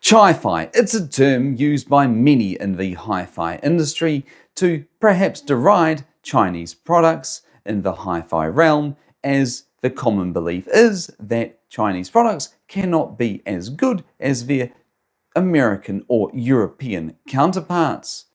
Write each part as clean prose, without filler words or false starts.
Chi-fi, it's a term used by many in the hi-fi industry to perhaps deride Chinese products in the hi-fi realm, as the common belief is that Chinese products cannot be as good as their American or European counterparts.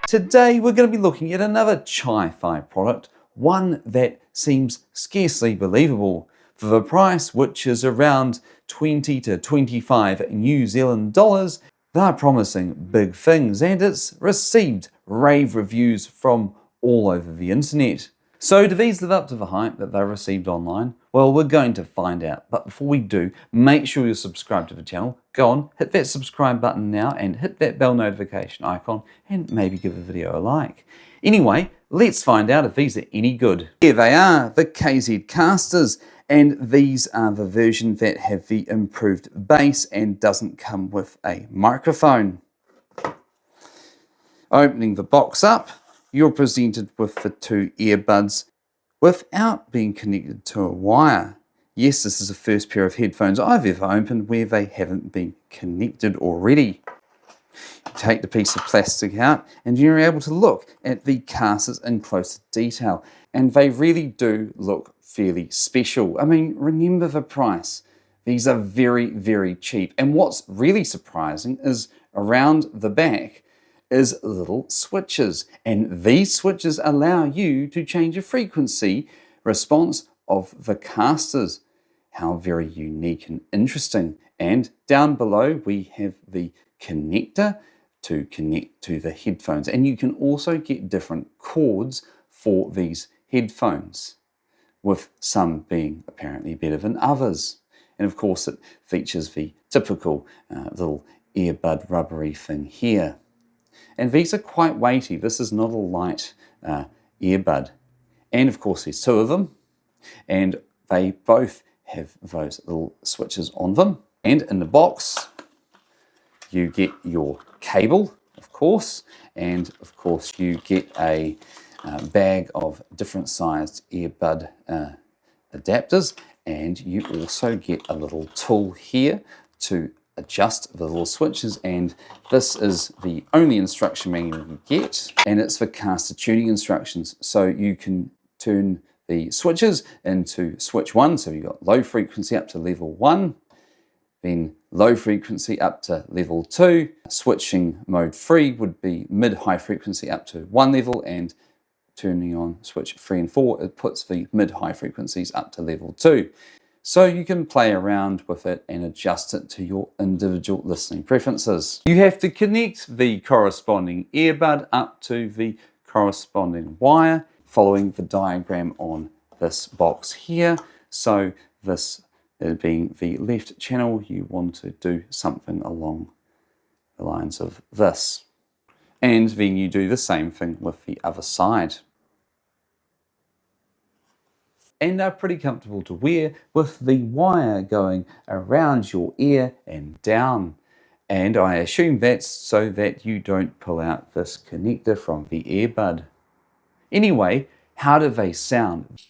Today we're going to be looking at another Chi-fi product, one that seems scarcely believable. For the price, which is around 20 to 25 New Zealand dollars, they're promising big things, and it's received rave reviews from all over the internet. So do these live up to the hype that they received online? Well, we're going to find out. But before we do, make sure you're subscribed to the channel. Go on, hit that subscribe button now and hit that bell notification icon and maybe give the video a like. Anyway, let's find out if these are any good. Here they are, the KZ Castors, and these are the version that have the improved bass and doesn't come with a microphone. Opening the box up, you're presented with the two earbuds without being connected to a wire. Yes, this is the first pair of headphones I've ever opened where they haven't been connected already. You take the piece of plastic out and you're able to look at the casters in closer detail, and they really do look fairly special. I mean, remember the price. These are very, very cheap. And what's really surprising is around the back is little switches, and these switches allow you to change the frequency response of the casters. How very unique and interesting. And down below we have the connector to connect to the headphones, and you can also get different cords for these headphones, with some being apparently better than others. And of course it features the typical little earbud rubbery thing here. And these are quite weighty. This is not a light earbud. And of course there's two of them, and they both have those little switches on them. And in the box you get your cable, of course, and of course you get a bag of different sized earbud adapters, and you also get a little tool here to adjust the little switches, and this is the only instruction manual you get, and it's for caster tuning instructions. So you can turn the switches into switch 1, so you've got low frequency up to level 1, then low frequency up to level 2. Switching mode 3 would be mid-high frequency up to 1 level, and turning on switch 3 and 4, it puts the mid-high frequencies up to level 2. So you can play around with it and adjust it to your individual listening preferences. You have to connect the corresponding earbud up to the corresponding wire, following the diagram on this box here. So this being the left channel, you want to do something along the lines of this. And then you do the same thing with the other side. And are pretty comfortable to wear, with the wire going around your ear and down. And I assume that's so that you don't pull out this connector from the earbud. Anyway, how do they sound?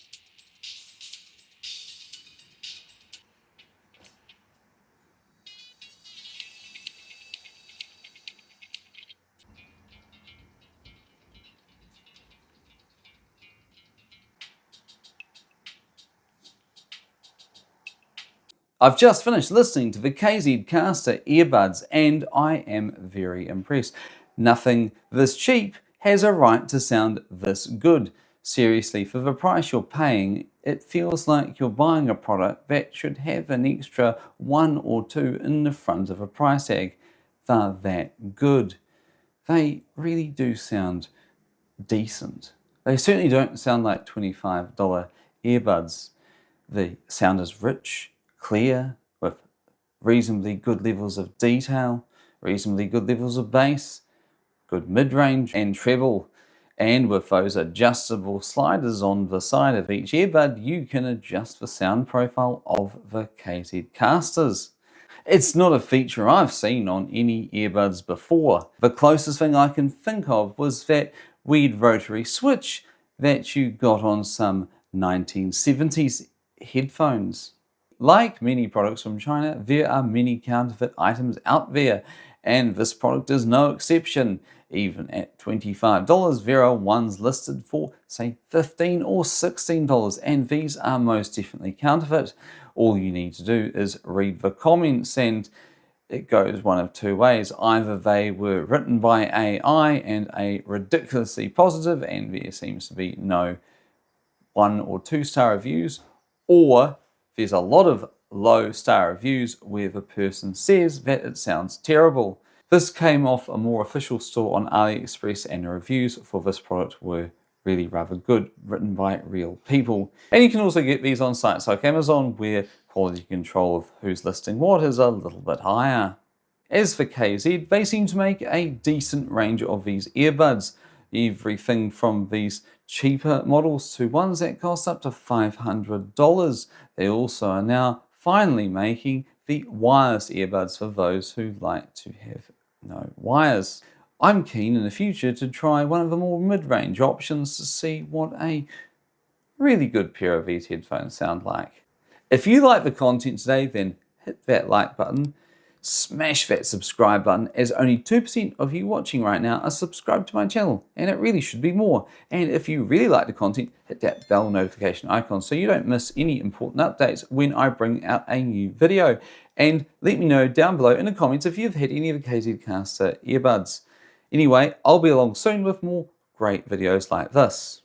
I've just finished listening to the KZ Castor earbuds and I am very impressed. Nothing this cheap has a right to sound this good. Seriously, for the price you're paying, it feels like you're buying a product that should have an extra 1 or 2 in the front of a price tag. They're that good. They really do sound decent. They certainly don't sound like $25 earbuds. The sound is rich, clear, with reasonably good levels of detail, reasonably good levels of bass, good mid-range and treble, and with those adjustable sliders on the side of each earbud, you can adjust the sound profile of the KZ Castors. It's not a feature I've seen on any earbuds before. The closest thing I can think of was that weird rotary switch that you got on some 1970s headphones. Like many products from China, there are many counterfeit items out there, and this product is no exception. Even at $25, there are ones listed for, say, $15 or $16, and these are most definitely counterfeit. All you need to do is read the comments, and it goes one of two ways. Either they were written by AI and are ridiculously positive, and there seems to be no 1 or 2 star reviews, or there's a lot of low star reviews where the person says that it sounds terrible. This came off a more official store on AliExpress, and the reviews for this product were really rather good, written by real people. And you can also get these on sites like Amazon, where quality control of who's listing what is a little bit higher. As for KZ, they seem to make a decent range of these earbuds. Everything from these cheaper models to ones that cost up to $500. They also are now finally making the wireless earbuds for those who like to have no wires. I'm keen in the future to try one of the more mid-range options to see what a really good pair of these headphones sound like. If you like the content today, then hit that like button, smash that subscribe button, as only 2% of you watching right now are subscribed to my channel, and it really should be more. And if you really like the content, hit that bell notification icon so you don't miss any important updates when I bring out a new video. And let me know down below in the comments if you've had any of the KZ Castor earbuds. Anyway, I'll be along soon with more great videos like this.